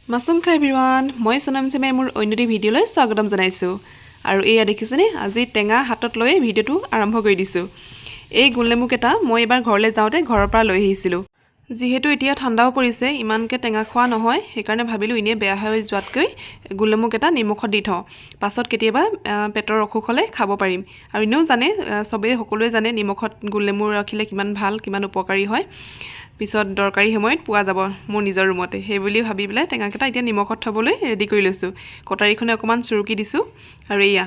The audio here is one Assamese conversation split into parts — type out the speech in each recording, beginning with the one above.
Masumka everyone, মই সোনাম চেমে মোৰ অন্যটি ভিডিঅলৈ স্বাগতম জনাইছো আৰু এয়া দেখিছেনে আজি টেঙা হাতত লৈ ভিডিঅটো আৰম্ভ কৰি দিছো এই গুলনেমু কেটা মই এবাৰ ঘৰলৈ যাওঁতে ঘৰৰ পৰা লৈ আহিছিলো যিহেতু এতিয়া ঠাণ্ডাও পৰিছে ইমানকে টেঙা খোৱা নহয় সেইকাৰণে ভাবিলো ইনে বেয়া হৈ যোৱাতকৈ গুলনেমু কেটা নিমখত দি থওঁ পাছত কেতিয়াবা পেটৰ অসুখ হলে খাব পাৰিম আৰু ইনেও জানে সবে সকলোৱে জানে নিমখত গুলনেমু ৰাখিলে কিমান ভাল কিমান উপকাৰী হয় পিছত দৰকাৰী সময়ত পোৱা যাব মোৰ নিজৰ ৰুমতে সেই বুলি ভাবি বলে টেঙা কেটা এতিয়া নিমখত থবলৈ ৰেডি কৰি লৈছো কটাৰীখনে অকমান চুৰুকি দিছো আৰু এয়া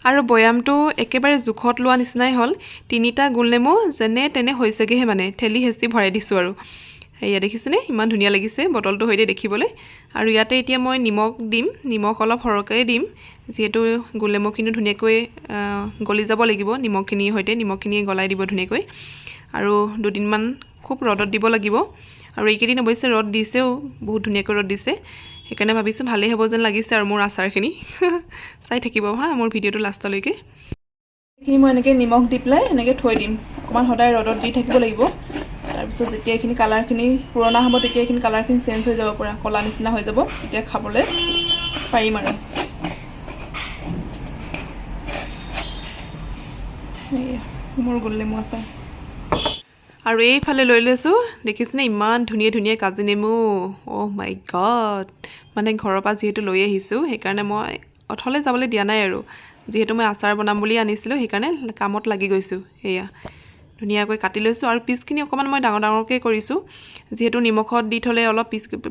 আৰু বয়ামটো একেবাৰে জুখত লোৱা নিচিনাই হল তিনিটা গুলনেমু যেনে তেনে হৈছেগেহে মানে ঠেলি হেচি ভৰাই দিছো আৰু এয়া দেখিছেনে ইমান ধুনিয়া লাগিছে বটলটো হৈতে দেখিবলৈ আৰু ইয়াতে এতিয়া মই নিমখ দিম নিমখ অলপ হৰকৈ দিম যেহেতু গুলনেমুখিনি ধুনিয়াকৈ গলি যাব লাগিব নিমখখিনিৰ হৈতে নিমখখিনি গলাই দিব ধুনিয়াকৈ আৰু দুদিনমান খুব ৰদত দিব লাগিব আৰু এইকেদিন অৱশ্যে ৰদ দিছেও বহুত ধুনিয়াকৈ ৰদ দিছে সেইকাৰণে ভাবিছো ভালেই হ'ব যেন লাগিছে আৰু মোৰ আচাৰখিনি চাই থাকিব হা মোৰ ভিডিঅটো লাষ্টলৈকে এইখিনি মই এনেকৈ নিমখ দি পেলাই এনেকৈ থৈ দিম অকমান সদায় ৰদত দি থাকিব লাগিব তাৰ পিছত যেতিয়া এইখিনি কালাৰখিনি পুৰণা হ'ব তেতিয়া এইখিনি কালাৰখিনি চেঞ্জ হৈ যাব পৰা কলা নিচিনা হৈ যাব তেতিয়া খাবলৈ পাৰিম আৰু মোৰ গুলনেমু আচাৰ আৰু এইফালে লৈ লৈছো দেখিছেনে ইমান ধুনিয়া ধুনিয়া কাজি নেমু ও মাই গড মানে ঘৰৰ পৰা যেহেতু লৈ আহিছো সেইকাৰণে মই অথলে যাবলৈ দিয়া নাই আৰু যেহেতু মই আচাৰ বনাম বুলি আনিছিলো সেইকাৰণে কামত লাগি গৈছো এয়া ধুনিয়াকৈ কাটি লৈছো আৰু পিচখিনি অকমান মই ডাঙৰ ডাঙৰকৈ কৰিছো যেহেতু নিমখত দি থলে অলপ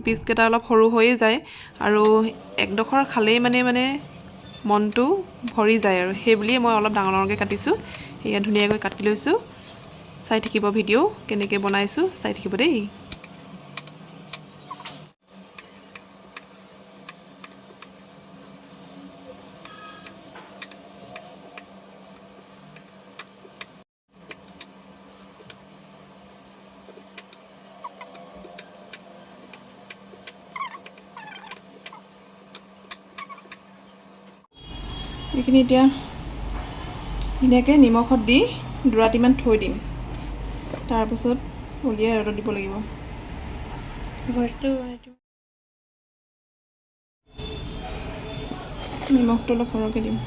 পিচ কেটা অলপ সৰু হৈয়ে যায় আৰু একডখৰ খালেই মানে মনটো ভৰি যায় আৰু সেই বুলি মই অলপ ডাঙৰ ডাঙৰকৈ কাটিছো এয়া ধুনিয়াকৈ কাটি লৈছো চাই থাকিব ভিডিও কেনেকৈ বনাইছো চাই থাকিব দেই এইখিনি এতিয়া ধুনিয়াকৈ নিমখত দি দুৰাতিমান থৈ দিম তাৰপিছত উলিয়াই ৰ'দত দিব লাগিব নিমখটো অলপ সৰহকৈ দিম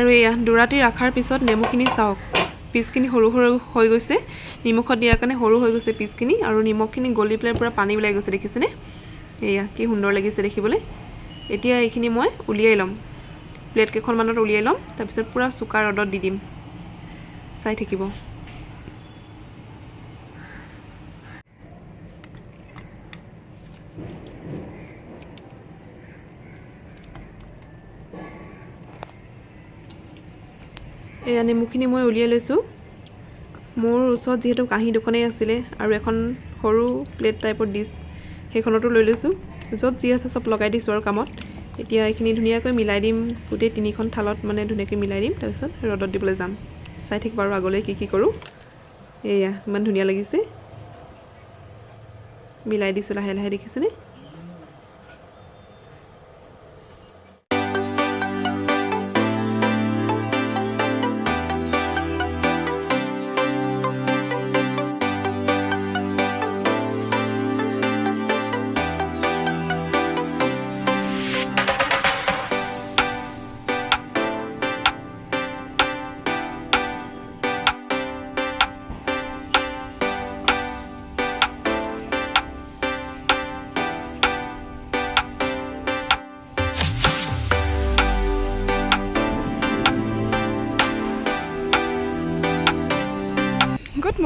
আৰু এয়া দুৰাতি ৰাখাৰ পিছত নেমুখিনি চাওক পিচখিনি সৰু সৰু হৈ গৈছে নিমখত দিয়াৰ কাৰণে সৰু হৈ গৈছে পিচখিনি আৰু নিমখখিনি গলি পেলাই পুৰা পানী ওলাই গৈছে দেখিছেনে এয়া কি সুন্দৰ লাগিছে দেখিবলৈ এতিয়া এইখিনি মই উলিয়াই ল'ম প্লেট কেইখনমানত উলিয়াই ল'ম তাৰপিছত পুৰা চুকা ৰদত দি দিম চাই থাকিব এয়া নেমুখিনি মই উলিয়াই লৈছো মোৰ ওচৰত যেহেতু কাঁহী দুখনেই আছিলে আৰু এখন সৰু প্লেট টাইপৰ ডিছ সেইখনতো লৈ লৈছো য'ত যি আছে সব লগাই দিছো আৰু কামত এতিয়া এইখিনি ধুনিয়াকৈ মিলাই দিম গোটেই তিনিখন থালত মানে ধুনিয়াকৈ মিলাই দিম তাৰপিছত ৰদত দিবলৈ যাম চাই থাকিব আৰু আগলৈ কি কৰো এয়া ইমান ধুনিয়া লাগিছে মিলাই দিছো লাহে লাহে দেখিছেনে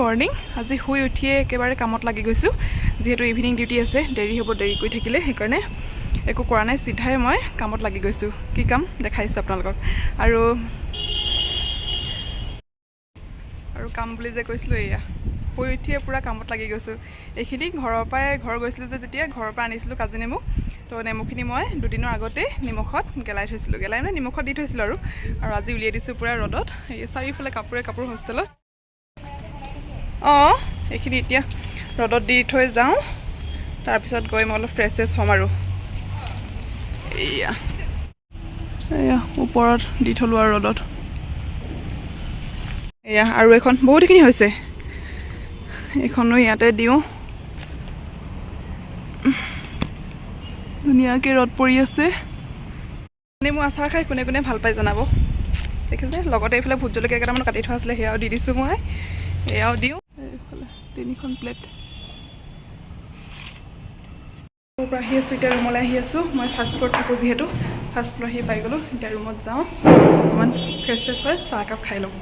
মৰ্নিং আজি শুই উঠিয়ে একেবাৰে কামত লাগি গৈছোঁ যিহেতু ইভিনিং ডিউটি আছে দেৰি হ'ব দেৰি কৰি থাকিলে সেইকাৰণে একো কৰা নাই চিধাই মই কামত লাগি গৈছোঁ কি কাম দেখাইছোঁ আপোনালোকক আৰু কাম বুলি যে কৈছিলোঁ এয়া শুই উঠিয়ে পূৰা কামত লাগি গৈছোঁ এইখিনি ঘৰৰ পৰাই ঘৰ গৈছিলোঁ যে যেতিয়া ঘৰৰ পৰা আনিছিলোঁ কাজি নেমু তো নেমুখিনি মই দুদিনৰ আগতে নিমখত গেলাই থৈছিলোঁ গেলাই মানে নিমখত দি থৈছিলোঁ আৰু আজি উলিয়াই দিছোঁ পূৰা ৰ'দত এই চাৰিওফালে কাপোৰ হোষ্টেলত এইখিনি এতিয়া ৰ'দত দি থৈ যাওঁ তাৰপিছত গৈ মই অলপ ফ্ৰেছ হ'ম আৰু এয়া ওপৰত দি থলোঁ আৰু ৰ'দত এয়া আৰু এখন বহুতখিনি হৈছে এইখনো ইয়াতে দিওঁ ধুনীয়াকৈ ৰ'দ পৰি আছে নেমু আচাৰ খাই কোনে কোনে ভাল পায় জনাব দেখিছে লগতে এইফালে ভোট জলকীয়া কেইটামান কাটি থোৱা আছিলে সেয়াও দি দিছোঁ মই এয়াও দিওঁ এইফালে 3খন প্লেট পৰা আহি আছোঁ এতিয়া ৰুমলৈ আহি আছোঁ মই ফাৰ্ষ্ট ফ্ল'ৰত থাকোঁ যিহেতু ফাৰ্ষ্ট ফ্ল'ৰ আহি পাই গ'লোঁ এতিয়া ৰুমত যাওঁ অকণমান ফ্ৰেছ হয় চাহ একাপ খাই লওঁ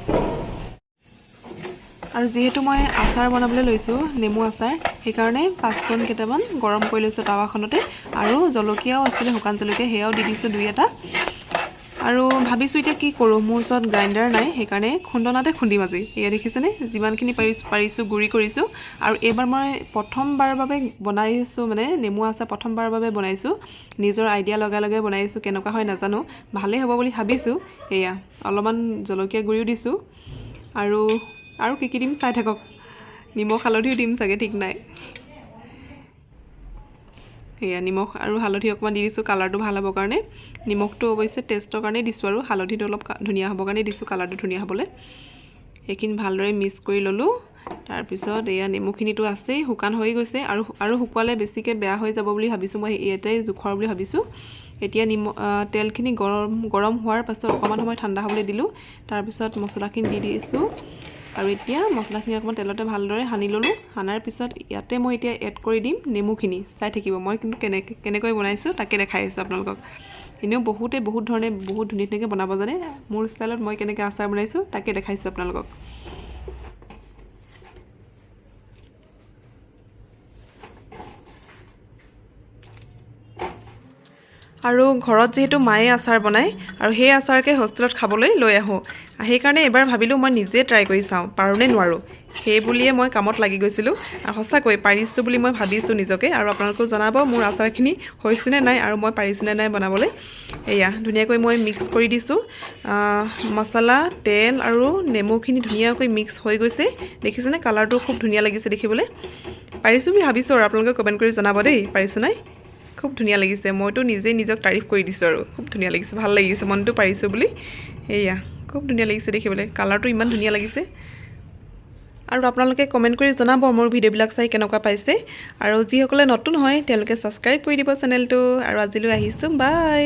আৰু যিহেতু মই আচাৰ বনাবলৈ লৈছোঁ নেমু আচাৰ সেইকাৰণে পাঁচফোৰণ কেইটামান গৰম কৰি লৈছোঁ টাৱাখনতে আৰু জলকীয়াও আছিলে শুকান জলকীয়া সেয়াও দি দিছোঁ 2-এটা আৰু ভাবিছোঁ এতিয়া কি কৰোঁ মোৰ ওচৰত গ্ৰাইণ্ডাৰ নাই সেইকাৰণে খুন্দনাতে খুন্দিম আজি এয়া দেখিছেনে যিমানখিনি পাৰিছোঁ গুড়ি কৰিছোঁ আৰু এইবাৰ মই প্ৰথমবাৰৰ বাবে বনাইছোঁ মানে নেমু আচাৰ প্ৰথমবাৰৰ বাবে বনাইছোঁ নিজৰ আইডিয়া লগাই বনাইছোঁ কেনেকুৱা হয় নাজানো ভালেই হ'ব বুলি ভাবিছোঁ এয়া অলপমান জলকীয়া গুড়িও দিছোঁ আৰু কি দিম চাই থাকক নিমখ হালধিও দিম চাগে ঠিক নাই এয়া নিমখ আৰু হালধি অকণমান দি দিছোঁ কালাৰটো ভাল হ'বৰ কাৰণে নিমখটো অৱশ্যে টেষ্টৰ কাৰণে দিছোঁ আৰু হালধিটো অলপ ধুনীয়া হ'বৰ কাৰণে দিছোঁ কালাৰটো ধুনীয়া হ'বলৈ সেইখিনি ভালদৰে মিক্স কৰি ল'লোঁ তাৰপিছত এয়া নেমুখিনিতো আছেই শুকান হৈ গৈছে আৰু শুকুৱালে বেছিকৈ বেয়া হৈ যাব বুলি ভাবিছোঁ মই ইয়াতেই জোখৰ বুলি ভাবিছোঁ এতিয়া তেলখিনি গৰম হোৱাৰ পাছত অকণমান সময় ঠাণ্ডা হ'বলৈ দিলোঁ তাৰপিছত মছলাখিনি দি দিছোঁ আৰু এতিয়া মছলাখিনি অকণমান তেলতে ভালদৰে সানি ল'লোঁ সানাৰ পিছত ইয়াতে মই এতিয়া এড কৰি দিম নেমুখিনি চাই থাকিব মই কিন্তু কেনেকৈ বনাইছোঁ তাকে দেখাই আছোঁ আপোনালোকক এনেও বহুত ধৰণে বহুত ধুনীয়াকৈ বনাব জানে মোৰ ষ্টাইলত মই কেনেকৈ আচাৰ বনাইছোঁ তাকে দেখাইছোঁ আপোনালোকক আৰু ঘৰত যিহেতু মায়ে আচাৰ বনায় আৰু সেই আচাৰকে হোষ্টেলত খাবলৈ লৈ আহোঁ সেইকাৰণে এবাৰ ভাবিলোঁ মই নিজে ট্ৰাই কৰি চাওঁ পাৰোঁনে নোৱাৰোঁ সেই বুলিয়ে মই কামত লাগি গৈছিলোঁ আৰু সঁচাকৈ পাৰিছোঁ বুলি মই ভাবিছোঁ নিজকে আৰু আপোনালোকেও জনাব মোৰ আচাৰখিনি হৈছেনে নাই আৰু মই পাৰিছোঁনে নাই বনাবলৈ এয়া ধুনীয়াকৈ মই মিক্স কৰি দিছোঁ মছলা তেল আৰু নেমুখিনি ধুনীয়াকৈ মিক্স হৈ গৈছে দেখিছেনে কালাৰটো খুব ধুনীয়া লাগিছে দেখিবলৈ পাৰিছোঁ বুলি ভাবিছোঁ আৰু আপোনালোকে কমেণ্ট কৰি জনাব দেই পাৰিছোঁ নাই খুব ধুনীয়া লাগিছে মইতো নিজেই নিজক তাৰিফ কৰি দিছোঁ আৰু খুব ধুনীয়া লাগিছে ভাল লাগিছে মনটো পাৰিছোঁ বুলি এয়া খুব ধুনীয়া লাগিছে দেখিবলৈ কালাৰটো ইমান ধুনীয়া লাগিছে আৰু আপোনালোকে কমেণ্ট কৰি জনাব মোৰ ভিডিঅ'বিলাক চাই কেনেকুৱা পাইছে আৰু যিসকলে নতুন হয় তেওঁলোকে ছাবস্ক্ৰাইব কৰি দিব চেনেলটো আৰু আজিলৈ আহিছোঁ বাই